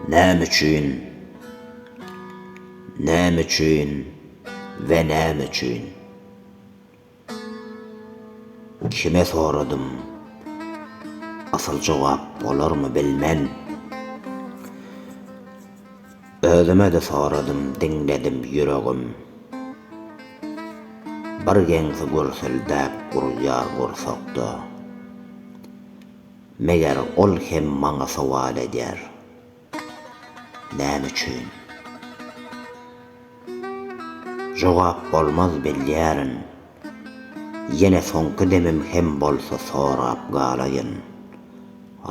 Näme üçin we näme üçin? Kime soradım? Asıl cevap bolarmy bilmem. Özüme de soradım, dinledim yüregim. Bir geňsi gürseldäp gurýar gursakda. Meger ol hem maňa sowal eder. Näme üçin? Jogap bolmaz bilýärin. Yine soňky demim hem bolsa sorap galayın.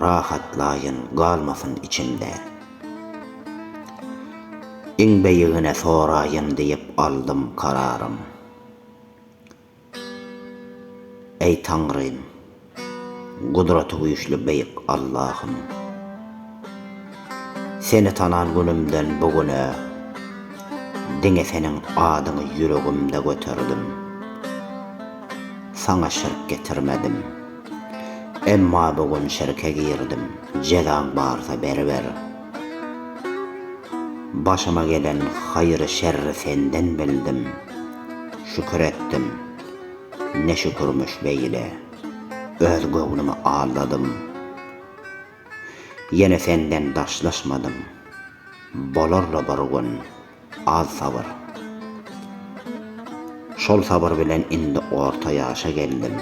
Rahatlayın, galmasın içimde. İňbeýigine sorayın diýip aldım kararım. Ey Tanrym, gudraty güýçli beýik Allah'ım. Seni tanan günümden bugüne, diňe seniň adyňy yüregimde göterdim. Sana şirk getirmedim. Emma bugün şirke girdim. Cezaň barsa berber. Başıma gelen hayrı şerri senden bildim. Şükür ettim. Ne şükürmüş beyle. Öz göwnümi ağladım. Yine senden daşlaşmadım. Bolarla bir gün az sabır. Şol sabır bilen indi orta yaşa geldim.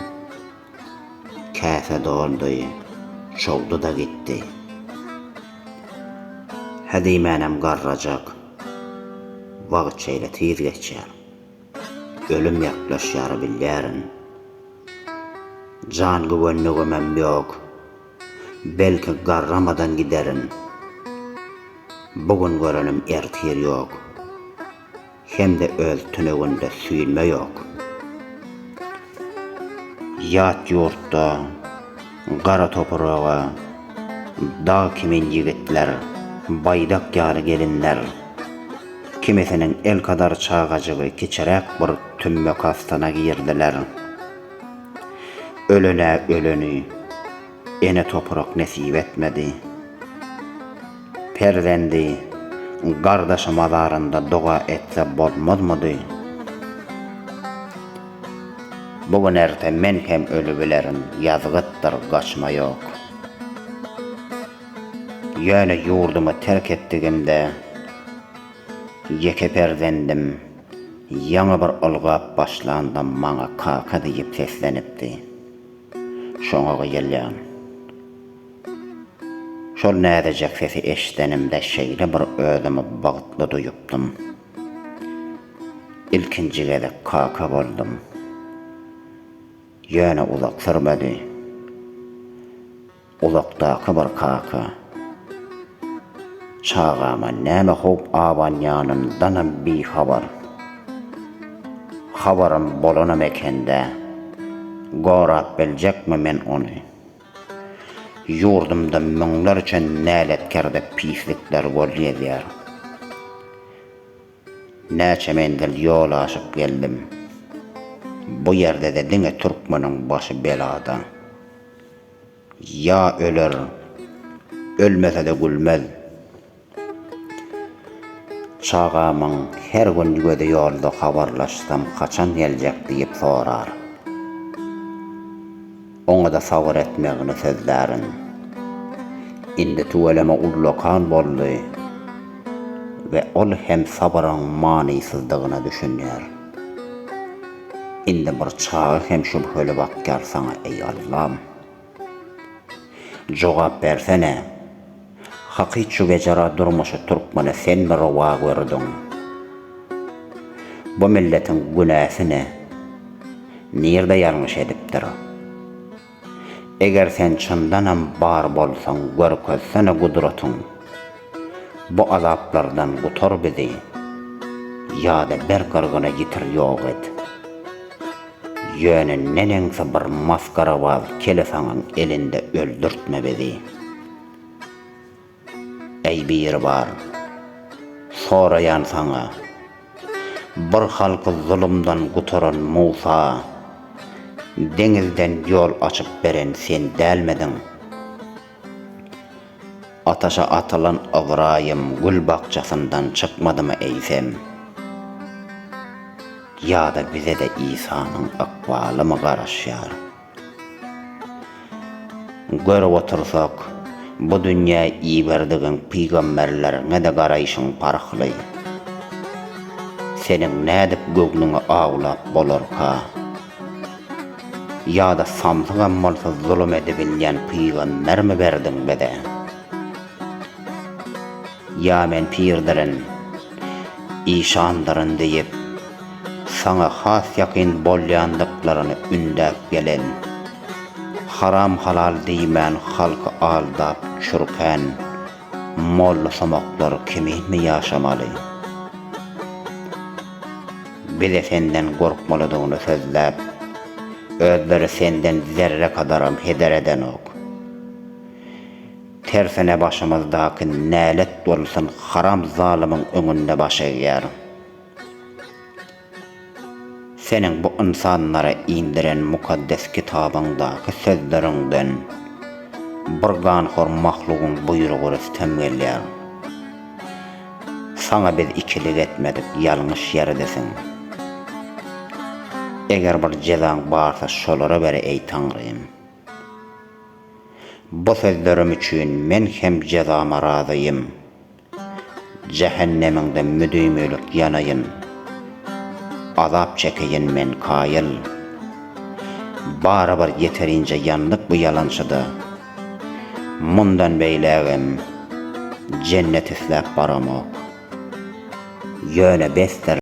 Käse doldy, çogdu da gitti. Hedimenem garrajak, wagt şeýle tiz geçýär. Ölüm ýaklaşýar bilýärin. Jan güwenligimem ýok, belki garramadan giderin. Bugün görenim ertir ýok, hem de öz tüneginde süýünme ýok. Ýat ýurtda, gara toprağa, dağ kimin yigitler, baydak ýaly gelinler, kimesiniň el kadar çağajygy keçerek bir tümme kastana girdiler. Ölene öleni, ene toprak nesip etmedi. Perdendi, gardaşy mazarynda doga etse bolmazmydy? Bugün erte men hem ölü bilerin, yazgıttır kaçma yok. Ýöne yurdumu terk etdigimde, yeke perdendim, ýaňy bir olgap başlanda maňa kaka diýip seslenipdi. Şoňa gelýän. Şol nädejek sesi eşdenimde şeýle bir özümi bagtly duýupdym. İlkinji gede kaka boldum. Ýöne uzak sürmedi. Uzakdaky bir kaka. Çağama näme hop awan ýanyndanam bihabar. Habarym bolanam ekende, gorap biljekmi men onu? Yurdumda müňler üçin näletkerde pislikler bolýar. Näçe mendil ýol aşyp geldim. Bu yerde de diňe türkmeniň başı belada. Ya öler, ölmese de gülmez. Çağamyň her gün ýügede ýolda habarlaşsam kaçan geljek diýip sorar. Oňa da sabır etmegini sözlärin. Indi tuweleme ullokan boldy ve ol hem sabyryň manysyzdygyna düşünýär. Indi bir çağı hem şüpheli bakýar sana ey Allah'ım. Jogap bersene. Hakyky şu becara durmuşy türkmene sen mi rowa gördüň? Bu milletiň günäsini nirde ýalňyş edipdir? Eger sen çyndanam bar bolsaň görkezsene gudratyň. Bu azaplardan gutar bizi. Ýa-da berkargyna gitir ýok et. Ýöne neneňse bir maskara baz kelesaňyň elinde öldürtme bizi. Ey bir bar, sorayan sana, bir halky zulümdan gutaran Musa, deňizden yol açyp beren sen dälmedin. Ataşa atılan ıvrayım gül bakçasından çıkmadı mı eysem? Ya da bize de İsa'nın akbalı mı garaşyar? Görüp otursak, bu dünya iberdiğin peygamberlerine de garayışın parıklı. Senin nädip gögnüňe ağlap bolarka? Ya da samsyk ammalsız zulüm edebilýän peygamber mi berdiň bede? Ya men pirdirin, işandırın deyip, sana has yakin bolýandyklaryny ündäp gelen, haram halal diýmän halky aldap çürken, molla samaklar kimin mi ýaşamaly? Bize senden gorkmalydygyny sözläp, özleri senden zerre kadaram heder eden ok. Tersine başımızdaky nälet bolsun haram zalimyň öňünde baş eger. Senin bu insanlara indiren mukaddes kitabyňdaky sözleriňden bir ganhor mahlugyň buyrugy istem gelýär. Sana biz ikilik etmedik, ýalňyş ýerdesin. Eger bir jezaň barsa şolara beri ey Taňrym. Bu sözlerim üçin men hem jezama razıyım. Cehenneminde müdümlük yanayın. Azap çekeyin men kayıl. Barabar yeterince yandık bu yalançıda. Mundan beylägim cennet islap baramak. Yöne bester